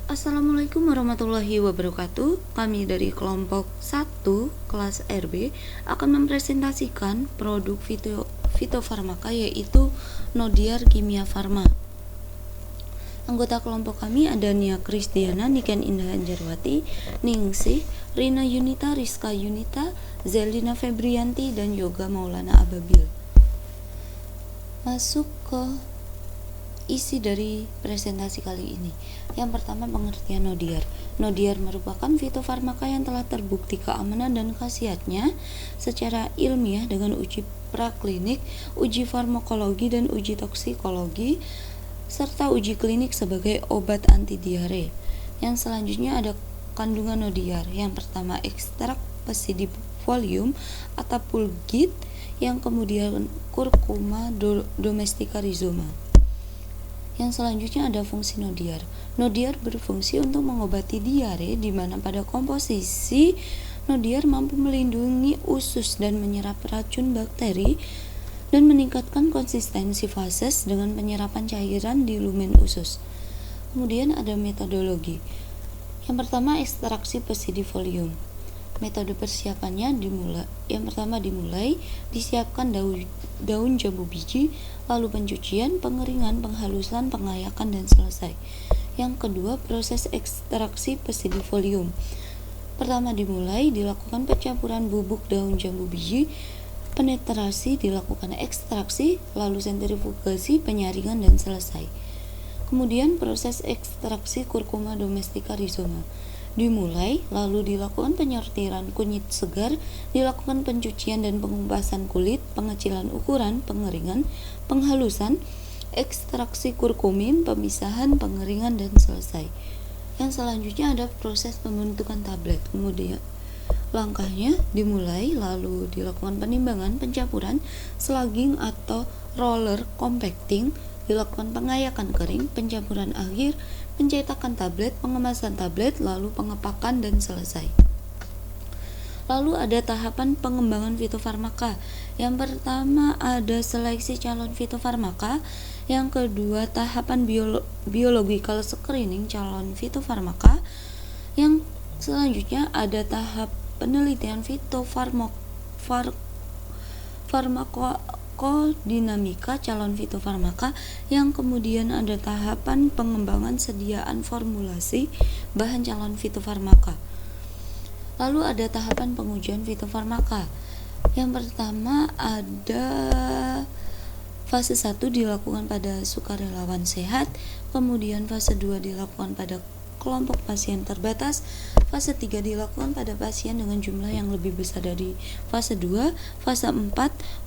Assalamualaikum warahmatullahi wabarakatuh. Kami dari kelompok 1 kelas RB akan mempresentasikan produk fitofarmaka yaitu Nodiar Kimia Farma. Anggota kelompok kami ada Nia Krisdiana, Niken Indah Anjarwati, Ningsih, Rina Yunita, Rizka Yunita, Zelina Febrianti, dan Yoga Maulana Ababil. Masuk ke isi dari presentasi kali ini. Yang pertama, pengertian Nodiar. Nodiar merupakan fitofarmaka yang telah terbukti keamanan dan khasiatnya secara ilmiah dengan uji praklinik, uji farmakologi dan uji toksikologi, serta uji klinik sebagai obat anti diare. Yang selanjutnya ada kandungan Nodiar. Yang pertama, ekstrak Pseudopholium atau pulgit, yang kemudian Curcuma domestica rhizoma. Yang selanjutnya ada fungsi Nodiar. Nodiar berfungsi untuk mengobati diare, di mana pada komposisi Nodiar mampu melindungi usus dan menyerap racun bakteri dan meningkatkan konsistensi fases dengan penyerapan cairan di lumen usus. Kemudian ada metodologi. Yang pertama, ekstraksi Pseudopholium. Metode persiapannya dimulai disiapkan daun jambu biji, lalu pencucian, pengeringan, penghalusan, pengayakan, dan selesai. Yang kedua, proses ekstraksi Pseudopholium. Pertama dilakukan pencampuran bubuk daun jambu biji, penetrasi, dilakukan ekstraksi, lalu sentrifugasi, penyaringan, dan selesai. Kemudian proses ekstraksi Curcuma domestica rhizoma. Lalu dilakukan penyortiran kunyit segar, dilakukan pencucian dan pengupasan kulit, pengecilan ukuran, pengeringan, penghalusan, ekstraksi kurkumin, pemisahan, pengeringan, dan selesai. Yang selanjutnya ada proses pembentukan tablet. Kemudian langkahnya lalu dilakukan penimbangan, pencampuran, slugging atau roller compacting, dilakukan pengayakan kering, pencampuran akhir, pencetakan tablet, pengemasan tablet, lalu pengepakan, dan selesai. Lalu ada tahapan pengembangan fitofarmaka. Yang pertama ada seleksi calon fitofarmaka. Yang kedua, tahapan biological screening calon fitofarmaka. Yang selanjutnya ada tahap penelitian farmakodinamika calon fitofarmaka, yang kemudian ada tahapan pengembangan sediaan formulasi bahan calon fitofarmaka. Lalu ada tahapan pengujian fitofarmaka. Yang pertama ada fase 1 dilakukan pada sukarelawan sehat, kemudian fase 2 dilakukan pada kelompok pasien terbatas, fase 3 dilakukan pada pasien dengan jumlah yang lebih besar dari fase 2, fase 4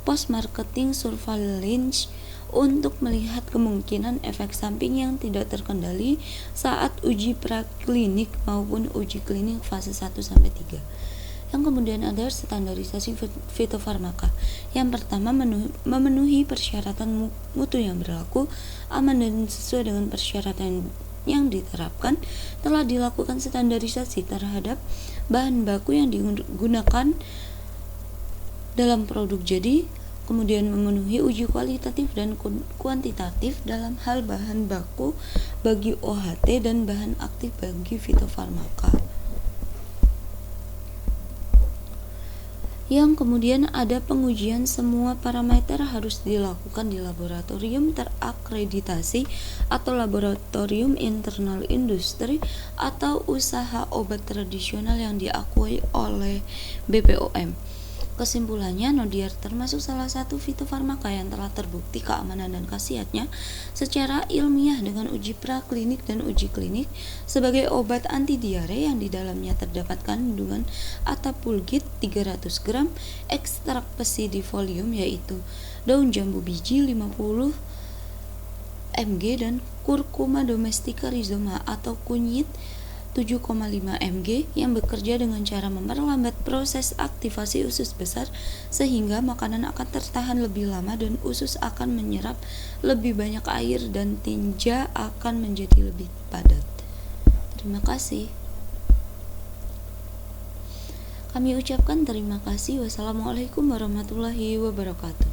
post-marketing surveillance untuk melihat kemungkinan efek samping yang tidak terkendali saat uji praklinik maupun uji klinik fase 1-3. Yang kemudian ada standarisasi fitofarmaka. Yang pertama, memenuhi persyaratan mutu yang berlaku, aman dan sesuai dengan persyaratan yang diterapkan. Telah dilakukan standarisasi terhadap bahan baku yang digunakan dalam produk jadi, kemudian memenuhi uji kualitatif dan kuantitatif dalam hal bahan baku bagi OHT dan bahan aktif bagi fitofarmaka. Yang kemudian ada pengujian, semua parameter harus dilakukan di laboratorium terakreditasi atau laboratorium internal industri atau usaha obat tradisional yang diakui oleh BPOM. Kesimpulannya, Nodiar termasuk salah satu fitofarmaka yang telah terbukti keamanan dan khasiatnya secara ilmiah dengan uji praklinik dan uji klinik sebagai obat anti diare yang di dalamnya terdapat kandungan atapulgit 300 gram, ekstrak Pseudopholium yaitu daun jambu biji 50 mg dan Curcuma domestica rhizoma atau kunyit 7,5 mg yang bekerja dengan cara memperlambat proses aktivasi usus besar sehingga makanan akan tertahan lebih lama dan usus akan menyerap lebih banyak air dan tinja akan menjadi lebih padat. Terima kasih. Kami ucapkan terima kasih. Wassalamualaikum warahmatullahi wabarakatuh.